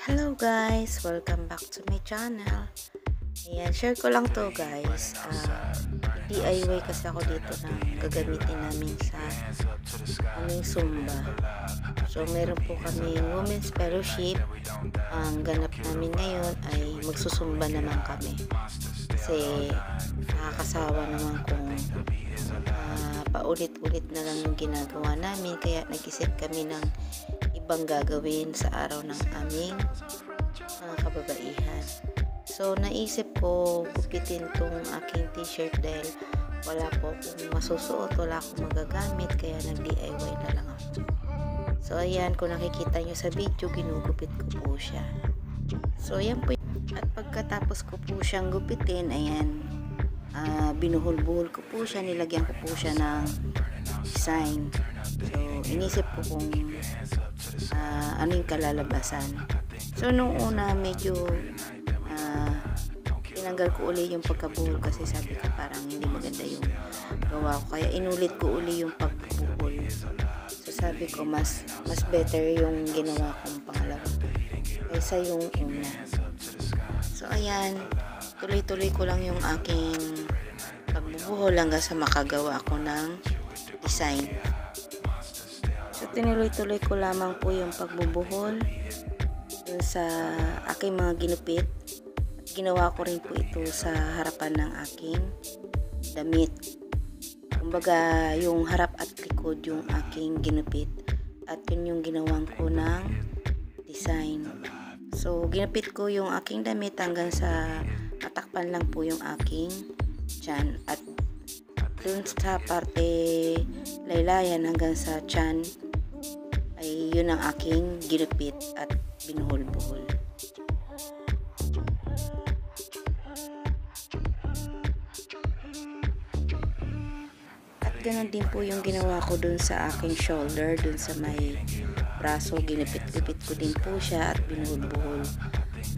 Hello guys! Welcome back to my channel. Ayan, share ko lang to guys. DIY kasi ako dito na gagamitin namin sa aming Zumba. So, meron po kami Women's Fellowship. Ang ganap namin ngayon ay magsusumba naman kami. Kasi nakakasawa naman kung paulit-ulit na lang yung ginagawa namin. Kaya nag-isip kami ng ibang gagawin sa araw ng aming kababaihan. So, naisip ko gupitin tong aking t-shirt dahil wala po akong masusuot, wala akong magagamit, kaya nag-DIY na lang ako. So, ayan, kung nakikita nyo sa video, ginugupit ko po siya. So, ayan po. At pagkatapos ko po siyang gupitin, ayan, binuhol-buhol ko po siya, nilagyan ko po siya ng design. So, inisip ko kung ano yung kalalabasan. So, nung una, medyo tinanggal ko uli yung pagkabuhol kasi sabi ko parang hindi maganda yung gawa ko. Kaya inulit ko uli yung pagbuhol. So, sabi ko mas better yung ginawa kong pangalawa kaysa yung una. So, ayan, tuloy-tuloy ko lang yung aking pagbubuhol hanggang sa makagawa ako ng design. So, tinuloy-tuloy ko lamang po yung pagbubuhol dun sa aking mga ginupit. At ginawa ko rin po ito sa harapan ng aking damit. Kumbaga, yung harap at likod yung aking ginupit. At yun yung ginawan ko ng design. So, ginupit ko yung aking damit hanggang sa matakpan lang po yung aking tiyan. At dun sa parte laylayan hanggang sa tiyan ay yun ang aking ginupit at binuhol-buhol. At ganun din po yung ginawa ko dun sa aking shoulder, dun sa may braso, ginupit-gupit ko din po siya at binuhol-buhol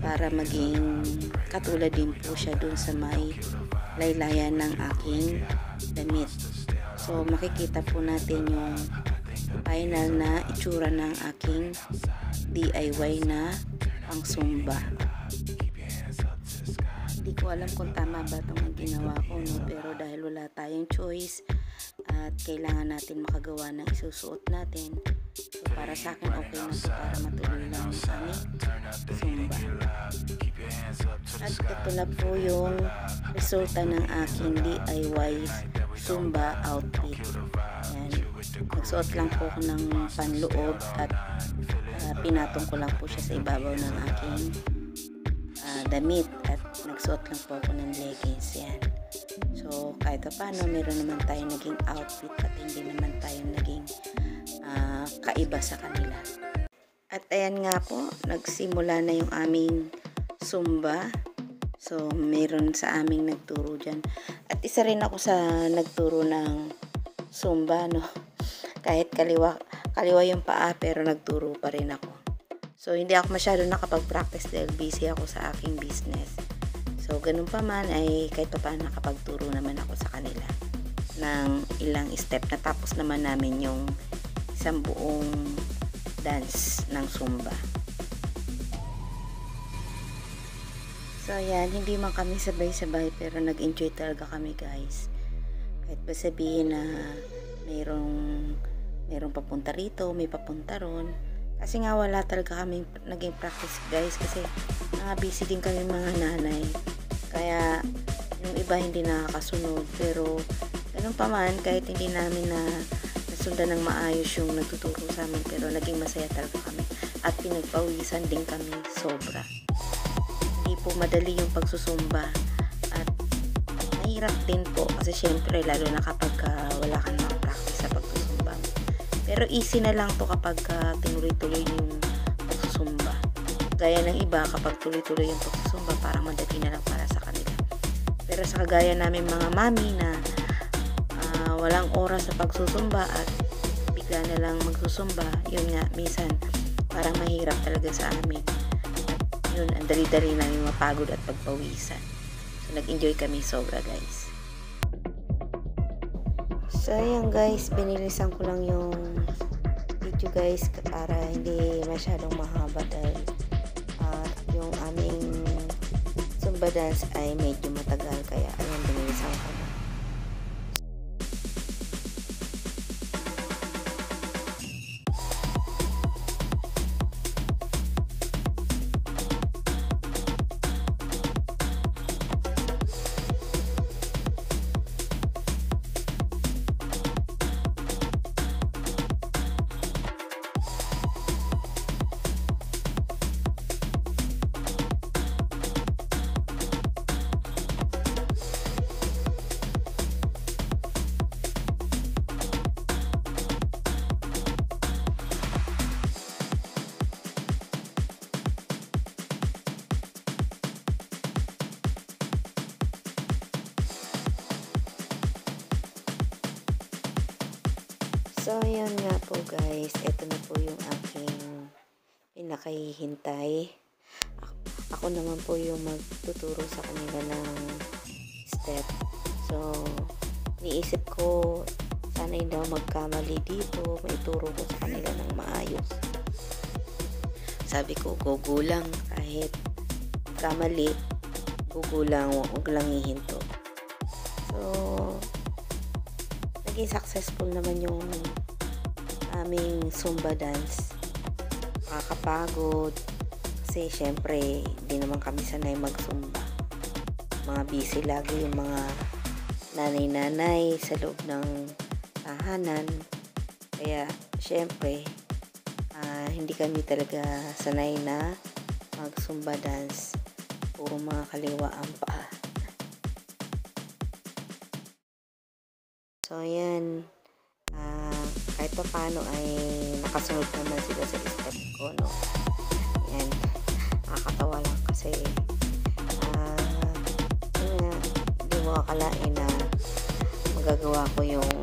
para maging katulad din po siya dun sa may laylayan ng aking damit. So, makikita po natin yung final na itsura ng aking DIY na pang Zumba. Hindi ko alam kung tama ba itong ginawa ko, no? Pero dahil wala tayong choice at kailangan natin makagawa ng isusuot natin, so para sa akin okay na ito para matuloy lang yung aming Zumba. At ito na po yung resulta ng aking DIY Zumba outfit. Ayan. Nagsuot lang po ako ng panloob at pinatong ko lang po siya sa ibabaw ng aking damit at nagsuot lang po ako ng leggings. Yan. So, kahit paano, meron naman tayo naging outfit at hindi naman tayo naging kaiba sa kanila. At ayan nga po, nagsimula na yung aming Zumba. So, meron sa aming nagturo dyan. At isa rin ako sa nagturo ng Zumba, no? Kahit kaliwa yung paa, pero nagturo pa rin ako. So, hindi ako masyado nakapag-practice dahil busy ako sa aking business. So, ganun pa man, ay kahit pa paano nakapagturo naman ako sa kanila ng ilang step. Natapos naman namin yung isang buong dance ng Zumba. So, ayan, hindi man kami sabay-sabay, pero nag-enjoy talaga kami, guys. Kahit ba sabihin na mayroong papunta rito, may papunta ron. Kasi nga wala talaga kami naging practice, guys, kasi busy din kami mga nanay. Kaya yung iba hindi nakakasunod, pero ganun pa man, kahit hindi namin nasundan ng maayos yung nagtuturo sa amin, pero naging masaya talaga kami at pinagpawisan din kami sobra. Hindi po madali yung pagsusumba at mahirap din po kasi syempre lalo na kapag wala kang practice sa pagsusumba. Pero easy na lang to kapag tinuloy-tuloy yung pagsusumba. Gaya ng iba, kapag tuloy-tuloy yung pagsusumba, parang madali na lang para sa kanila. Pero sa kagaya namin mga mami na walang oras sa pagsusumba at bigla na lang magsusumba, yun nga, minsan parang mahirap talaga sa amin. At yun, ang dali-dali namin mapagod at pagpawisan. So, nag-enjoy kami sobra, guys. So, ayan guys, binilisan ko lang yung video guys para hindi masyadong mahaba dahil Zumba dance ay medyo matagal, kaya ayan, binilisan ko na. So, ayan nga po guys. Ito na po yung aking pinakahihintay. Ako naman po yung magtuturo sa kanila ng step. So, niisip ko, sana hindi daw magkamali dito. Maituro ko sa kanila ng maayos. Sabi ko, gugulang. Kahit kamali, gugulang. Huwag lang hihinto. So, naging successful naman yung aming Zumba dance. Nakakapagod kasi syempre hindi naman kami sanay mag-Zumba. Mga busy lagi yung mga nanay-nanay sa loob ng tahanan, kaya syempre hindi kami talaga sanay na mag-Zumba dance. Puro mga kaliwaan pa. So, ayan. Kahit pa paano ay nakasunod naman sila sa step ko, no? Ayan. Nakakatawa lang kasi hindi mo akalain na magagawa ko yung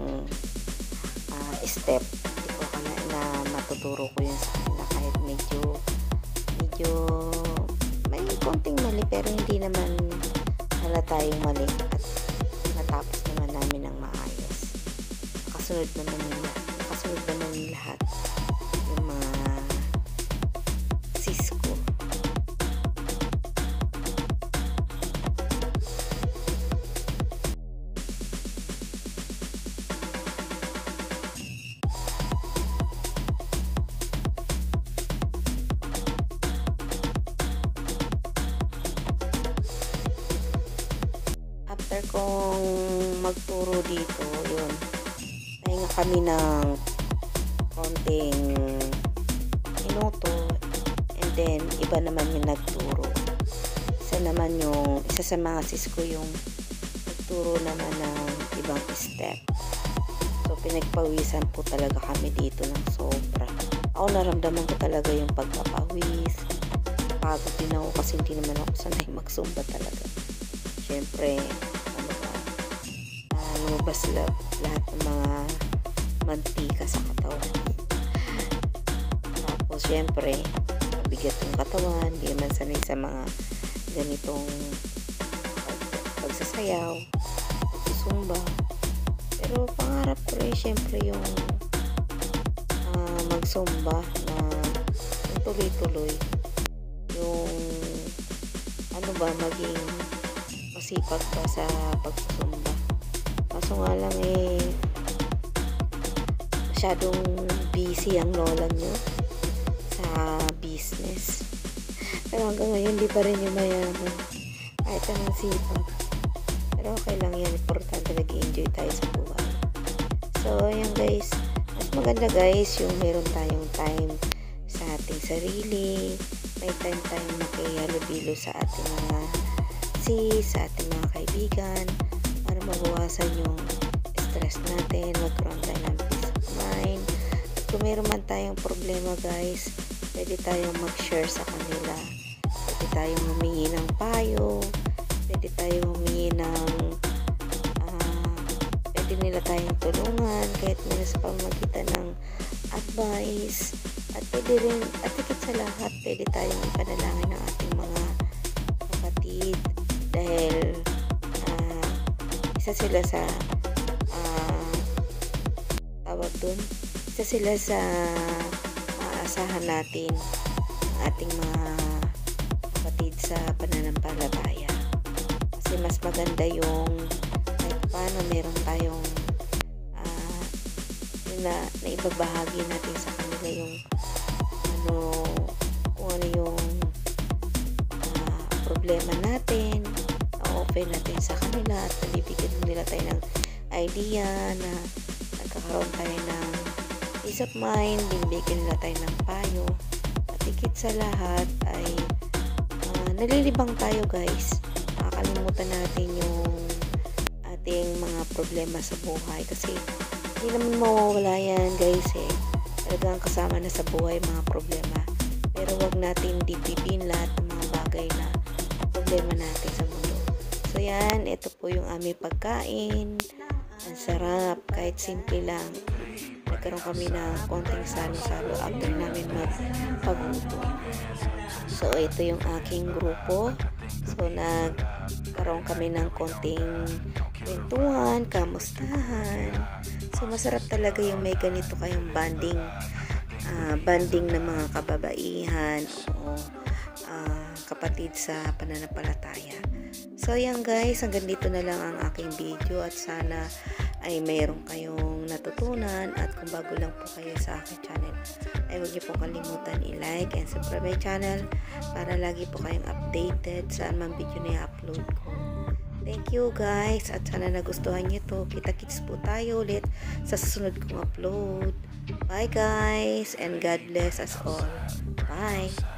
step. Hindi ko akalain na matuturo ko yun sa kanila kahit medyo may konting mali, pero hindi naman halata yung mali at natapos naman namin ng maayos. Nakasunod naman lahat yung mga sis ko. After kong magturo dito, yun, pahinga kami ng konting minuto, and then iba naman yung nagturo. Isa sa mga sis ko yung nagturo naman ng ibang step. So, pinagpawisan po talaga kami dito ng sobra. Ako naramdaman ko talaga yung pagpapawis. Pagod din ako kasi hindi naman ako sanay mag-Zumba talaga. Siyempre, lumabas lahat ng mga mantika sa katawan. Tapos, syempre, mabigat yung katawan, hindi naman sanay sa mga ganitong pagsasayaw, pagsusumba. Pero, pangarap ko rin, syempre, yung magsumba na tuloy-tuloy. Yung, maging masipag ba sa pagsusumba. Kaso nga lang masyadong busy ang lola nyo sa business. Pero hanggang ngayon, di pa rin yung mayaman. Kahit anong sipag. Pero okay lang yan. Importante nag-enjoy tayo sa buhay. So, ayan guys. Mas maganda guys yung meron tayong time sa ating sarili. May time tayong makihalubilo sa ating mga sa ating mga kaibigan para mabawasan yung stress natin, magkaroon tayo ng peace of mind. At kung meron man tayong problema guys, pwede tayong mag-share sa kanila, pwede tayong humingi ng payo, pwede tayong humingi ng pwede nila tayong tulungan kahit na sa pamamagitan ng advice, at pwede rin, at higit sa lahat, pwede tayong ipanalangin ng ating mga kapatid. Dahil isa sila sa isa sila sa maaasahan natin ang ating mga kapatid sa pananampalataya. Kasi mas maganda yung kahit paano meron tayong ah, yun na ibabahagi natin sa kanila yung ano, kung ano yung problema natin, open natin sa kanila at nabibigyan nila tayo ng idea na nagkakaroon tayo ng peace of mind, binibigyan nila tayo ng payo at higit sa lahat ay nalilibang tayo guys. Nakakalimutan natin yung ating mga problema sa buhay kasi hindi naman mawawala yan guys talagang kasama na sa buhay mga problema, pero wag natin dibdibin lahat ng mga bagay na problema natin sa mundo. So yan, ito po yung aming pagkain. Ang sarap, kahit simple lang. Nagkaroon kami ng konting salo-salo after namin magpaguto. So ito yung aking grupo. So nagkaroon kami ng konting kwentuhan, kamustahan. So masarap talaga yung may ganito kayong banding ng mga kababaihan o kapatid sa pananampalataya. So yan guys, hanggang dito na lang ang aking video at sana ay mayroon kayong natutunan at kung bago lang po kayo sa aking channel ay huwag niyo pong kalimutan i-like and subscribe my channel para lagi po kayong updated sa anumang video na i-upload ko. Thank you guys at sana nagustuhan niyo to. Kita-kits po tayo ulit sa susunod kong upload. Bye guys and God bless us all. Bye!